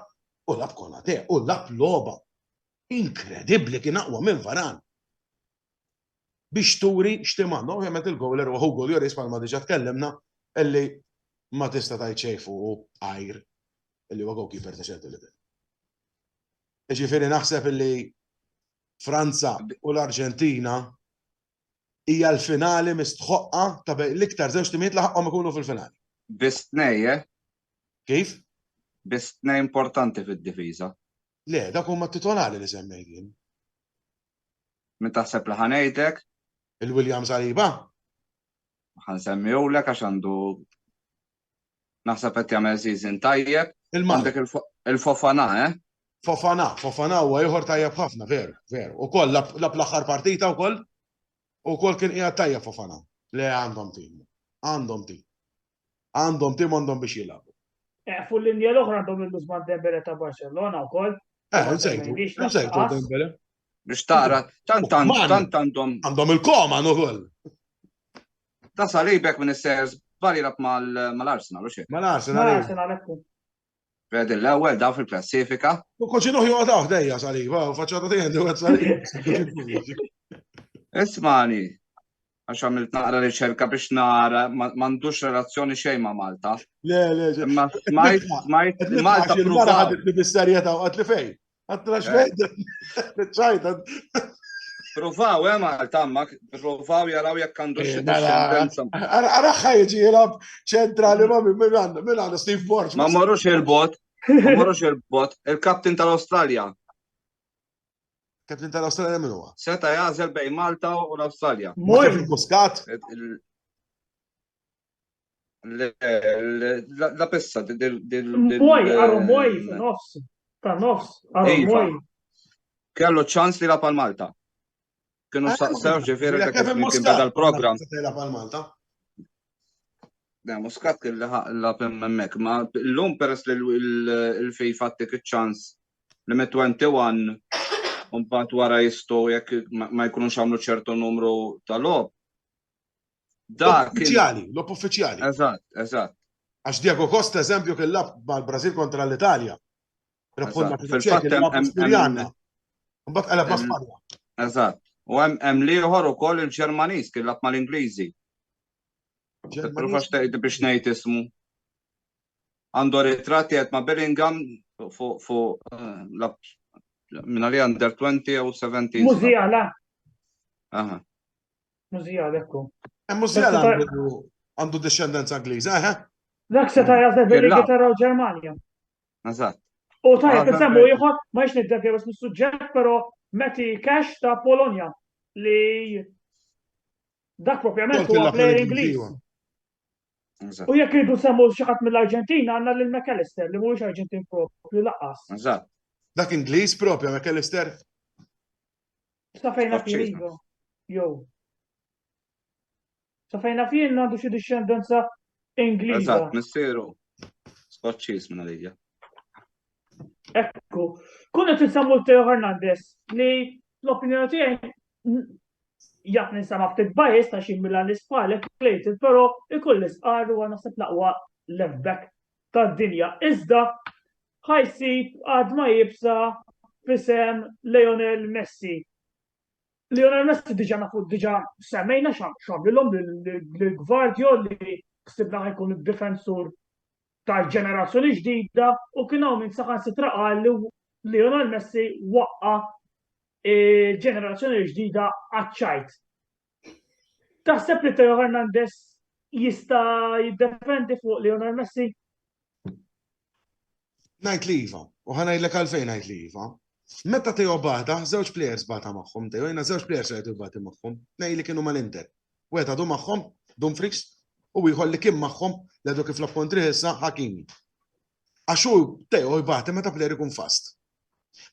u lab Konate u lab logħba. Inkredibbli kien aqwa minn Varan. Biex turi x'timanna, ovvjament il-goler u Hugo Lloris bħalma diġà tkellimna illi ma tista' tgħid xejn fuq Ajr illi huwa goalkeeper ta' Celtic. Ġifieri naħseb illi Franza u l-Arġentina hija l-finali mistħoqqa ta' l-iktar żewġ timijiet li ħaqhom ikunu fil-finali. Bistnej, Kif? Bistnej importanti fid-difiża. Le, dak huma titolari li semmejtin. Min taħseb li ħanejdek? Il-William Saliba? Ħansemmihulek għax għandu naħseb qed jagħmel season tajjeb. Għandek il-Fofana, Fofana huwa ieħor tajjeb ħafna, veru. Ukoll l-aħħar partita wkoll kien qiegħed tajjeb Fofana. Le għandhom tim. Għandhom biex jilagħbu. Fuq l-linja l-oħra għandhom il-Ousmane Dembele ta' Barcellona wkoll. Nsejtu Dembele. Biex tara, tant għandhom. Għandhom il-Koman ukoll. Ta' Salibek minn is-sers bal jilgħab mal-Arsenal u xejn. Mal-Arsenal ekku. Vedi l-ewwel daw fil-klassifika. U konċinu joqgħod dejja Saliba, u faċċata tiegħi għed Saliba. Ismani, għax għamilt naqra riċerka biex nara m'għandux relazzjoni xejn ma' Malta. Le. Malta pruvaw. Bis-serjetà u għatli fejn. Għattrax fejn. ċajta. Provaw, Malta, ma provaw jaraw jekk għandu xi Mela, discendenza. Araħħa jiġi jilab ċentrali ma minn għandu Steve Borch. Ma morrux il-bot, ma morrux il-bot, il-kaptin tal-Australja. Kaptin tal-Australja minn huwa? Seta jażel bejn Malta u l-Australja. Ma kif il-Muscat? La pissa Moj, għarru moj, nofs, ta' nofs, għarru Iva. moj. kellu ċans li la pal Malta. Kienu saqsew ġifieri dak kien beda l-programm. Malta. Muscat kien la hemmhekk, ma llum peress li l-FIFA għattik iċ-ċans li met 21 u mbagħad wara jistgħu jekk ma jkunux għamlu ċertu numru tal-lob. L-lob uffiċjali. Eżatt. Għax Diego Costa eżempju kien lab mal-Brażil kontra l-Italja. Fil-fatt Mbagħad qalab ma' Spanja. Eżatt. U hemm ieħor ukoll il-Ġermaniż kien lab mal-Ingliżi. Provax tgħid biex ngħid ismu. Għandu ritratti qed ma' Bellingham fuq minn għalija under 20 u 17. Mużjala. Aha. Mużjala, ekku. Mużjala għandu descendenza Ingliża, Dak se ta' jażel bil-Ingilterra u Ġermanja. Eżatt. U tajjeb insemmu ieħor ma jiex niddevja biex mis-suġġett, però Meti Cash ta' Polonja li dak propjament huwa plejer Ingliż. U jekk irridu semmu xi ħadd mill-Arġentina għandna lil McAllister li mhuwiex Arġentin propju laqqas. Eżatt. Dak Ingliż propju McAllister. Sa fejna fien iva. Jew. Sa fejna fien għandu xi discendenza Ingliża. Eżatt, missieru. Skoċċiż minn għalija. Ekku, kuna tinsammu Teo Hernandez li l-opinjoni tiegħi jaqt ninsama ftit bias ta' xi Milan isfal plated, però ikoll isqar huwa naħseb l-aqwa left back tad-dinja. Iżda ħajsib għad ma jibsa fisem Lionel Messi. Lionel Messi diġà semmejna xamlilhom l-Gvardio li ksibna ħajkun id-difensur tal-ġenerazzjoni ġdida u kien hawn min saħansitra qal li Lionel Messi waqqa ġenerazzjoni ġdida għaċ-ċajt. Taħseb li Teo Hernandez jista' jiddefendi fuq Lionel Messi? Ngħid li iva, u ħanajdlek għalfejn ngħid li iva. Meta Teo bata, żewġ plejers bata magħhom, Teo jiena żewġ plejers rajtu bati magħhom, ngħid li kienu mal-Inter. Weta du magħhom, Dumfries, u jħolli kien magħhom l-edu kif l-appontri issa Hakimi. Għaxu Teo jibati meta plejer ikun fast.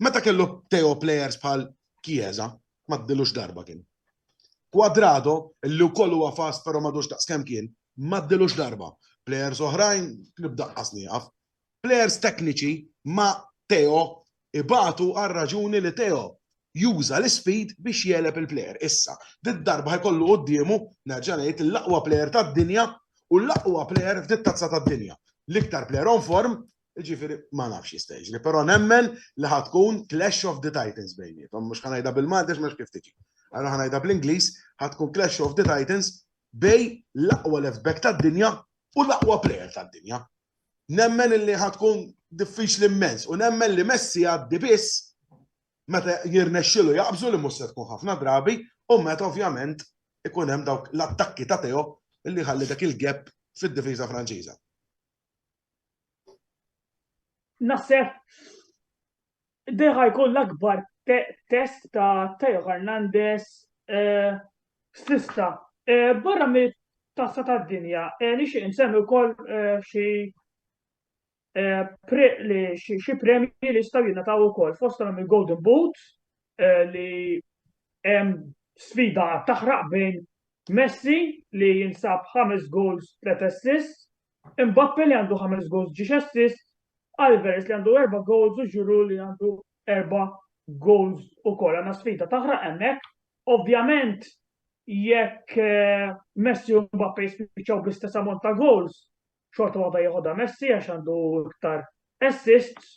Meta kellu Teo plejers bħal Chiesa, ma ddilux darba kien. Quadrado, illi wkoll huwa fast però m'għadux daqs kemm kien, ma ddilux darba. Plejers oħrajn nibda qasnieqaf. Plejers tekniċi ma Teo ibatu għal raġuni li Teo juża l-speed biex jeleb il-plejer. Issa, darba ħajkollu quddiemu nerġa' ngħid l-aqwa plejer tad-dinja u l-aqwa plejer f'tit-tazza tad-dinja. L-iktar plejer on form, ġifieri ma nafx jisteġri, però nemmen li ħatkun Clash of the Titans bejniethom, mhux ħanajda bil-Maltex mhux kif tiġi. Allura ħanajda bl-Ingliż ħatkun Clash of the Titans bej l-aqwa left back tad-dinja u l-aqwa plejer tad-dinja. Nemmen li ħatkun diffiċli immens u nemmen li Messi għaddi biss meta jirnexxilu jaqbżu li mhux se tkun ħafna drabi u meta ovvjament ikun hemm dawk l-attakki ta' Teo illi ħalli dak il-gap fid-difiża Franċiża. Naħseb deħa jkun l-akbar test ta' Teo Hernandez stista. Barra mi tazza tad-dinja, nixtieq insemmi wkoll xi premji li jistgħu jingħataw ukoll fosthom il-Golden Boot li hemm sfida taħraq bejn Messi li jinsab 5 goals 3 assists, Mbappe li għandu 5 goals 10 assists, Alvarez li għandu 4 goals u Giroud li għandu 4 goals ukoll. Għandna sfida taħraq hemmhekk. Ovvjament jekk Messi u Mbappe jispiċċaw bl-istess ammont ta' goals, xorta għadha jieħodha Messi għax għandu iktar assists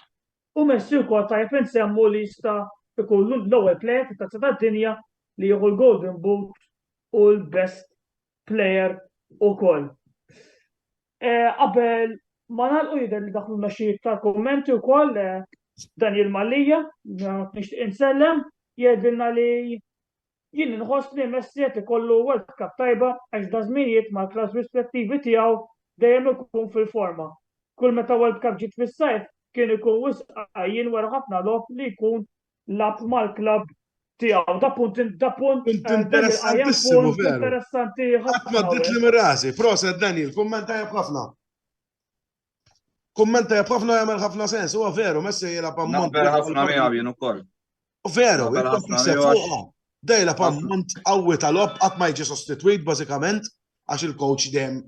u Messi wkoll tajjeb insemmu li jista' ikun l-ewwel plejer fit-tazza tad-dinja li jieħu l-Golden Boot u l-Best Player ukoll. Qabel ma nagħlqu jidher li daħlu xi tal-kummenti wkoll Daniel Mallija, nixtieq insellem, jgħidilna li jien nħoss li Messi qed ikollu World Cup tajba għax da żminijiet mal-klass rispettivi tiegħu dejjem ikun fil-forma. Kull meta World Cup ġiet fis-sajf kien ikun wisqajjin wara ħafna lob li jkun lab mal-klabb tiegħu. Da punt Interessantissimo, veru. interessanti ħafna dit li mir-rasi. Proset Daniel, kummenta jab ħafna. Kummenta jab ħafna jagħmel ħafna sens, huwa veru, Messi jilgħab ammont. Naqbel ħafna miegħu jien ukoll. Veru, Naqbel ħafna miegħu dejla ammont qawwi tal-lob qatt ma jiġi sostitwit bażikament għax il-coach dejjem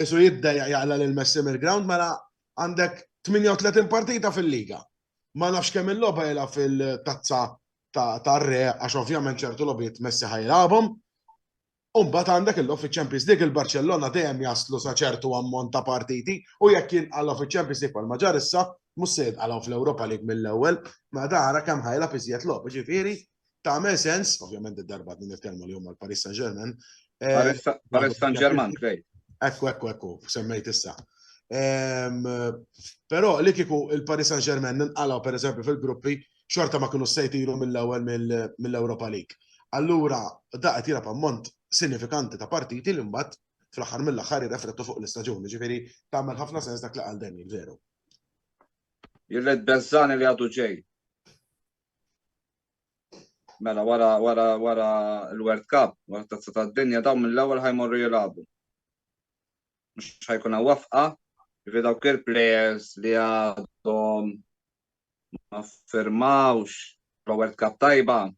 isu jibda jaqla lil Messi mill-ground mela għandek 38 partita fil-liga. Ma nafx kemm il-logħba jilgħab fil-tazza tar-re għax ovvjament ċertu lobiet Messi ħajlabhom. Mbagħad għandek il-lob fiċ-Champions League il-Barcellona dejjem jaslu sa ċertu ammont ta' partiti u jekk jinqalgħu fiċ-Champions League bħalma ġar issa mhux se jinqalgħu fl-Ewropa League mill-ewwel, ma dara kemm ħajlab iżjed lob. Ġifieri tagħmel sens, ovvjament id-darba nitkellmu li huma l-Paris Saint-Germain. Paris Saint-Germain, krej. Ekku, semmejt issa. Però li kieku il-Paris Saint-Germain ninqalgħu pereżempju fil-gruppi xorta ma kienu sejtiru mill-ewwel mill-Europa League. Allura da qed jilgħab ammont sinifikanti ta' partiti li mbagħad fl-aħħar mill-aħħar jirreflettu fuq l-istaġuni. Ġifieri tagħmel ħafna sens dak li qal Daniel, veru. Jillet Bezzani li għadu ġej. Mela wara l-World Cup, wara tazza tad-dinja dawn mill-ewwel ħajmorru jilagħbu. Mhux ħajkun wafqa fi dawk il-players li għadhom ma firmawx World Cup tajba,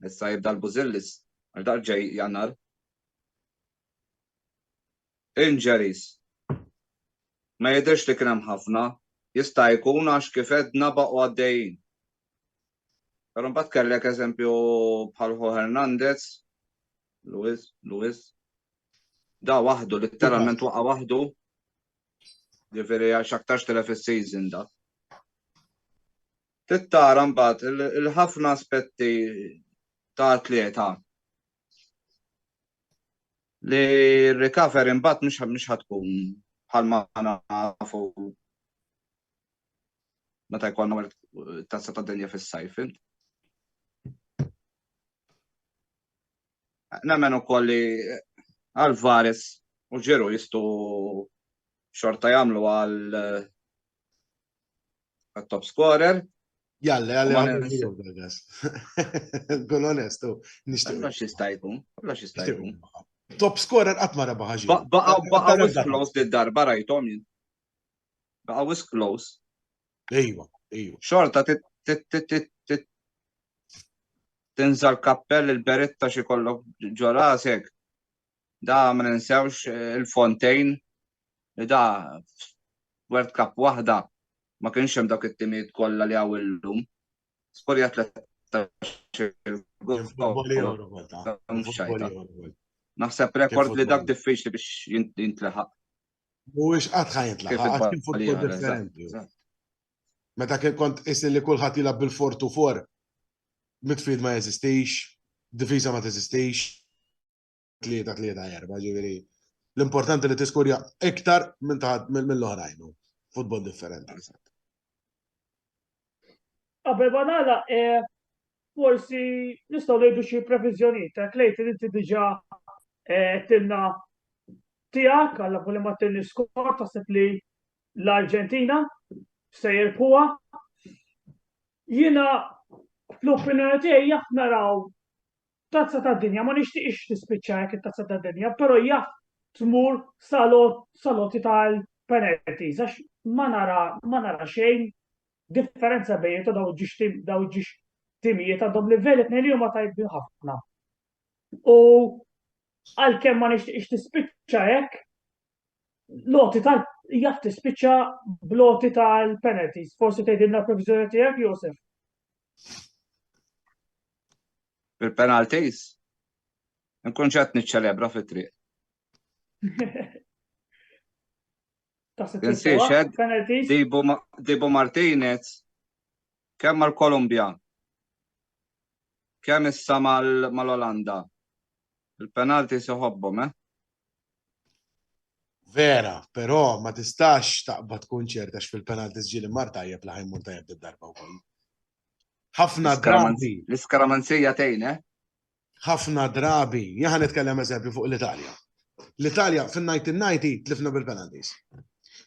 issa jibda l-Bużillis, għal dak ġej Jannar. Injuries. Ma jidhirx li kien hemm ħafna, jista' jkun għax kif edna baqgħu għaddejjin. Però mbagħad kellek eżempju bħal Hernandez, Luis, da waħdu letteralment waqa' waħdu, ġifieri għax aktarx telef is-season da. Tittara mbagħad il-ħafna aspetti ta' tlieta li r-recovery mbagħad mhux ħadkun bħalma nafu meta jkollna tazza tad-dinja fis-sajf. Nemmen ukoll li Alvarez u Ġiru jistgħu xorta jagħmlu għal top scorer. Jalla, kun onestu. Għallax jista' jkun. Top scorer qatt ma rebaħ ħaġi. Baqa' wis close lid-darba rajthom jien. Baqa' wis close. Ejwa. Xorta tinżal kappell il-beretta xi kollok ġo rasek. Da ma ninsewx il-Fontejn li da World Cup waħda ma kienx hemm dawk it-timijiet kollha li hawn illum. Skorja 13 Naħseb rekord li dak diffiċli biex jintleħaq. Mhuwiex qatt ħajintlaħaq, kien futbol differenti. Meta kien kont isli li kulħadd jilgħab bil-4-4, midfield ma jeżistix, difiża ma teżistix, 3-4, ġifieri. L-importanti li tiskurja iktar mill-oħrajn. Futbol differenti. Qabel ma nagħlaq forsi nistgħu ngħidu xi previżjonijiet. Klejt inti diġà tilna tiegħek alla kulli ma tilni skor taħseb li l-Arġentina se jirbħuha. Jiena fl-opinjoni tiegħi jaf naraw tazza tad-dinja ma nixtieqx tispiċċa hekk it-tazza tad-dinja, però jaf tmur saloti tal-penalties għax ma nara xejn differenza bejn daw ġiex timijiet għandhom livelli tnejn li huma tajbin ħafna. U għalkemm ma nixtieqx tispiċċa hekk, jaf tispiċċa bloti tal-penalties. Forsi tgħidilna previżjoni tiegħek, Josef? Bil-penalties? Nkun ġat niċċelebra fit-triq. Tinsiex Dibu Martinez kemm mal-Kolumbja, kemm issa mal-Olanda. Il-penalti seħobbhom, Vera, però ma tistax taqbad tkun ċerta fil-penaltis ġieli mar tajjeb li ħajmur tajjeb id-darba wkoll. Ħafna drabi. L-iskaramanzija tgħin, ħafna drabi, jaħan nitkellem eżempju fuq l-Italja. L-Italja fin-1990 tlifna bil-penalties.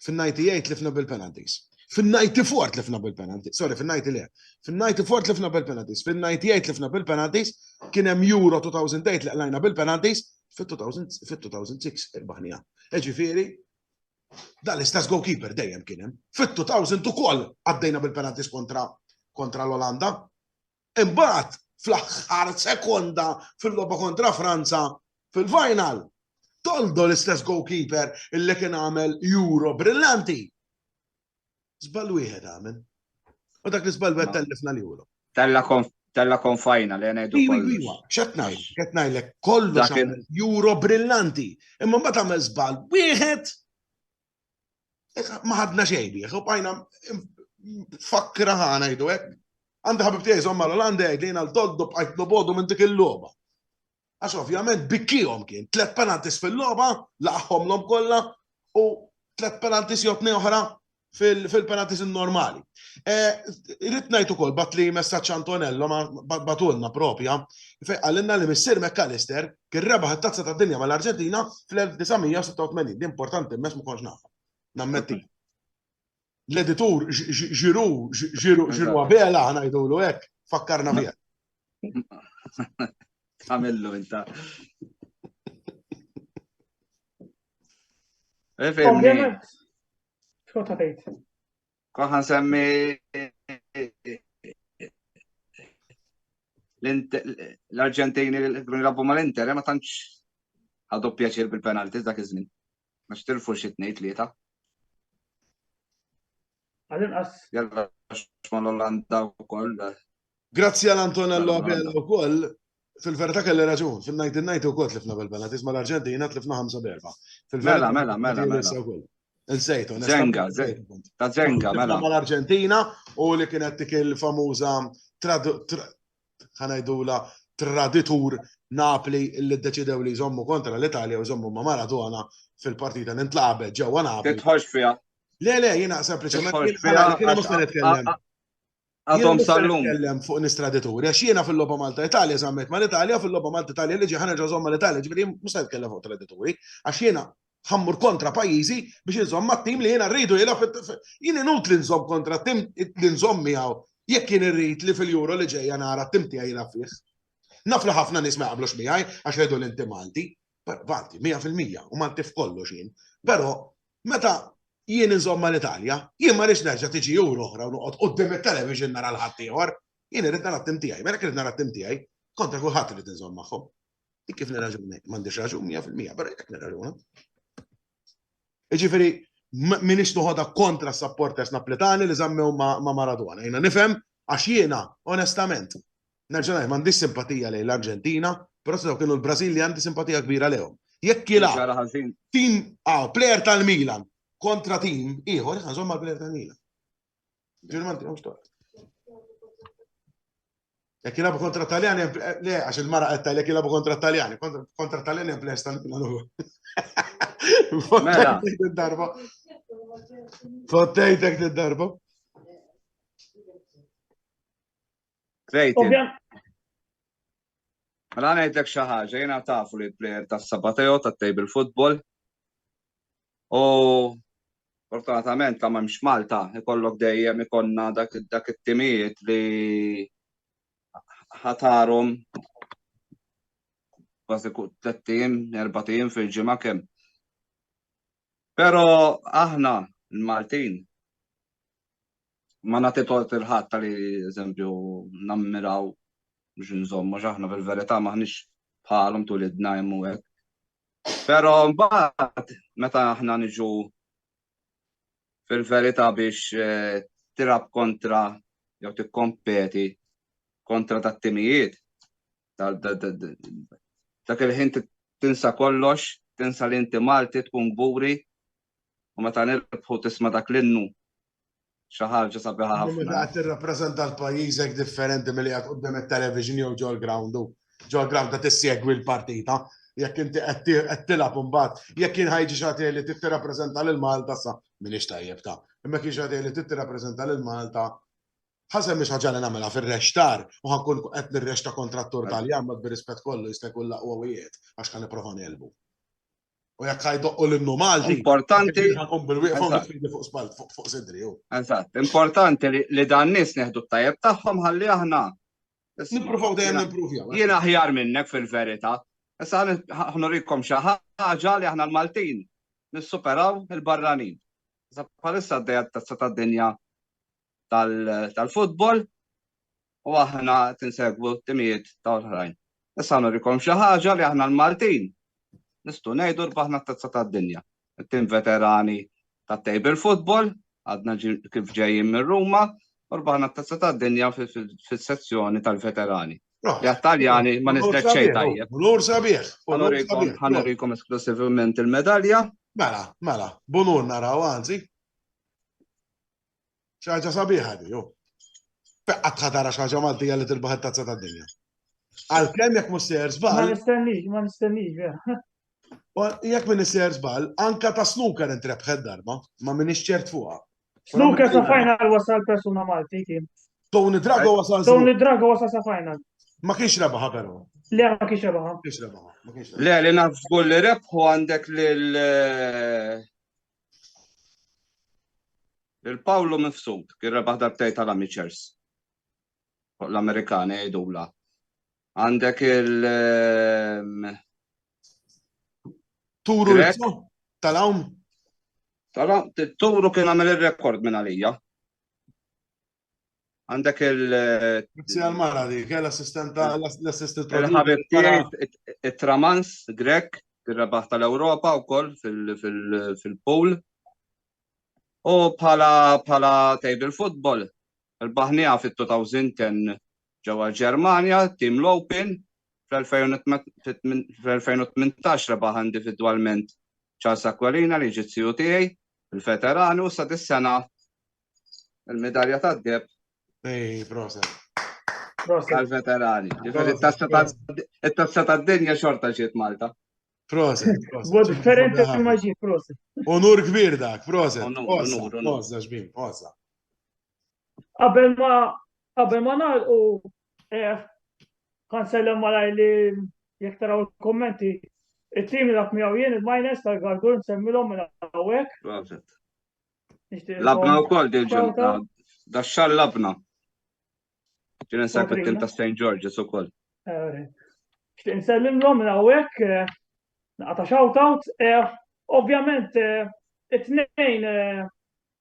Fin-98 tlifna bil-penalties. Fin-94 tlifna bil-penalties. Sorry, fin-90 le. Fin-94 tlifna bil-penalties. Fin-98 tlifna bil-penalties. Kien hemm Euro 2008 li qlajna bil-penalties. Fit-2006 irbaħnija. Ġifieri, dan l-istess goalkeeper dejjem kien hemm. Fit-2000 ukoll għaddejna bil-penalties kontra l-Olanda. Imbagħad fl-aħħar sekonda fil-logħba kontra Franza fil-final toldu l-istess goalkeeper illi kien għamel Euro brillanti. Żball wieħed għamel. U dak li żball wieħed tellifna l-Euro. Tella konfajna li ngħidu kollox. Iwa, x'qed ngħidlek kollox għamel Euro brillanti. Imma mbagħad għamel żball wieħed ma ħadna xejn bih, u bqajna fakkra ħana ngħidu hekk. Għandi ħabib tiegħi żomma l-Olanda jgħid li jiena l-toldu bqajt nobodu minn dik il-logħba. Għax ovvjament bikkihom kien 3 penaltis fil-logħba, laqħhomlhom kollha u 3 penaltis jew 2 oħra fil-penaltis normali. Irrid ngħid ukoll bat li messaġġ Antonello batulna propja għallinna li missier McAllister kien rebaħ it-tazza tad-dinja mal-Arġentina fl-1986. Di importanti mhux ma kontx nafa. Nammetti. L-editur ġiru għabela ħanajdulu hekk, fakkarna fija. Għamillu inta. Ovvjament. X'kont tgħid? Koħan semmi l-Arġentini li rabu mal-Inter, ma tantx ħadu pjaċir bil-penaltis dak iż-żmien. Ma xtilfu xi 2-3. Għal-inqas. Jalla x'ma l-Olanda wkoll. Grazzi għal Antonello Abela wkoll, fil-verità kelli raġun, fil-1990 ukoll tlifna bil-penaltis mal-Arġentina tlifna 5-4. Mela. Insejtu. Zenga, ta' Zenga, mela. Mal-Arġentina u li kienet dik il-famuża ħanajdula traditur Napoli li ddeċidew li jżommu kontra l-Italja u jżommu ma' Maradona fil-partita li ntlaqbet ġewwa Napoli. Titħoġ fiha. Le, jiena sempliċement Għadhom sal-lum. Nitkellem fuq nistradituri, għax jiena fil-logħba Malta-Italja żammet mal-Italja, fil-logħba Malta-Italja li ġie ħanerġa' żomm mal-Italja, ġifieri mhux se nitkellem fuq tradituri, għax jiena ħammur kontra pajjiżi biex inżomm mat-tim li jiena rridu jilgħab jien inut li nżomm kontra tim li nżomm miegħu jekk jien irrid li fil-Euro li ġejja nara t-tim tiegħi jilgħab fih. Naf li ħafna nies ma jaqblux miegħi għax jgħidu li inti Malti, Malti 100% u Malti f'kollox jien. Però meta jien inżomm mal-Italja, jien ma rridx nerġa' tiġi Euro oħra u noqgħod quddiem it-television nara l-ħadd ieħor, jien irid nara t-tim tiegħi, mela kien nara t-tim tiegħi kontra kulħadd irid inżomm magħhom. Dik kif nirraġuni, m'għandix raġun 100%, però jekk nirraġuna. Jiġifieri m'iniex noħodha kontra s-supporters Napletani li żammew ma' Maradona. Jiena nifhem għax jiena onestament nerġa' ngħid m'għandix simpatija lejn l-Arġentina, però se kienu l-Brażil li għandi simpatija kbira lehom. Jekk jilgħab tim plejer tal-Milan kontra tim ieħor ħanżomm mal-plejer tal-Milan. Ġurmanti mhux tort. Jekk jilgħabu kontra Taljani, le għax il-mara qed tgħidlek jilgħabu kontra Taljani, kontra Taljani hemm plejers tal-Milan. Fottejtek tid-darba. Krejti. Mela ngħidlek xi ħaġa, jiena tafu li l-plejer tas-Sabateo tat-table football. U fortunatament kemm hemmx Malta, ikollok dejjem ikonna dak it-timijiet li ħatarhom kważi 3 tim, 4 tim fil-ġimgħa kemm. Però aħna l-Maltin ma nagħti tort il-ħadd li eżempju nammiraw biex nżommu aħna fil-verità maħniex bħalhom tul id-dnajm u hekk. Però mbagħad meta aħna niġu fil-verità biex tirab kontra jew tikkompeti kontra tat-timijiet dak il-ħin tinsa kollox, tinsa li inti Malti tkun gburi u meta nirbħu tisma' dak l-innu xi ħaġa sabiħa ħafna. Meta qed tirrappreżenta l-pajjiżek differenti milli qed quddiem it-television jew ġol ground qed tissegwi l-partita. Jekk inti qed tilgħab imbagħad, jekk kien ħajġi xi ħadd li trid tirrappreżenta lil Malta sa m'iniex tajjeb ta'. Imma kien xi ħadd li trid tirrappreżenta lil Malta ħasem mhix ħaġa li nagħmilha fir-rextar u ħankun qed nirrexta kontrattur Taljan ma bir-rispett kollu jista' jkun laqwa wieħed għax kan nipprova nelbu. U jekk ħajdoqqu l-innu Malti. Importanti. ħankun bil-wieqf fuq spalt fuq sidri. Eżatt, importanti li dan nies neħdu t-tajjeb tagħhom ħalli aħna. Nippruvaw dejjem nimpruvjaw. Jien aħjar minnek fil-verità. Issa ħnurikom xi ħaġa li aħna l-Maltin nissuperaw il-barranin. Issa bħalissa d-dejja tazza tad-dinja tal-futbol u aħna tinsegwu timijiet ta' oħrajn. Issa ħnurikom xi ħaġa li aħna l-Maltin nistgħu ngħidu rbaħna t-tazza tad-dinja. It-tim veterani tat-tejbil futbol għadna kif ġejjin minn Ruma u rbaħna t-tazza tad-dinja fis-sezzjoni tal-veterani. Taljani ma nislet xejn tajjeb. Bunur sabiħ. Ħanurikom esklusivament il-medalja. Mela, bunur naraw anzi. Xaġa sabiħa di, jo. Feqqat ħatara xaġa Maltija li tilbaħ it-tazza tad-dinja. Għal-kemm jekk missier żball. Ma nistennix, vera. Jekk min issier żball, anka ta' snooker intrebħed darba, ma minix ċert fuqha. Snooker sa final wasal persuna Malti kien. Tony Drago wasal. Tony Drago wasal sa final. Ma kienx rebaħa però. Le ma kienx rebaħa. Le li naf żgur li rebħu għandek lil Pawlu Mifsud, kien rebaħ darbtej tal-Amichers. L-Amerikani jgħidula. Għandek Turu tal-hawn. Turu kien għamel il-rekord minn għalija. Għandek Grazzi għal-mara di, kell l-assistent il-ħabib tiegħi it-Tramans Grek, ir-rebaħ tal-Ewropa wkoll fil-pool. U bħala tejbil futbol, il-baħnija fit-2010 ġewwa Ġermanja, Team Lopin, fl-2018 rebaħ individwalment Charles Aquilina li ġiet tiegħi, il-veterani u sa dis-sena il-medalja tad-deb. Proset. Għal-veterani. Il-tazza tad-dinja xorta ġiet Malta. Proset. Bod differenti ma ġiet, proset. Onur kbir dak, proset. Onur. Ossa xbim, ossa. Qabel ma nagħlqu ħansellem malaj li jekk taraw il-kommenti it-tim dak miegħu jien il-minus tal-Gardur nsemmilhom minn hawnhekk. Proset. Labna wkoll dil-ġurnata. Daxxar labna. Ġien nsab it-tim ta' St. George's ukoll. Nsellimlhom minn hawnhekk naqta' shout-out. Ovvjament it-tnejn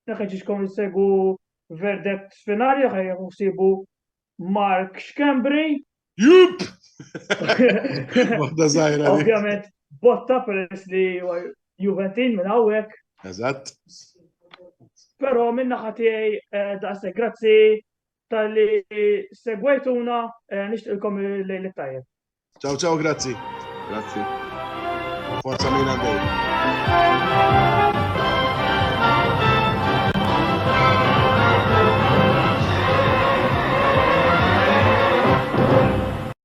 neħeġġixkom jissegu verdict finali ħejjew sibu Mark Schembri. Jup! Waħda żgħira. Ovvjament botta peress li Juventin minn hawnhekk. Eżatt. Però minn naħa tiegħi daqshekk grazzi tal-li segwejtuna nixtieqilkom il-lejl tajjeb. Ciao, grazzi. Grazzi. Forza Milan dejjem.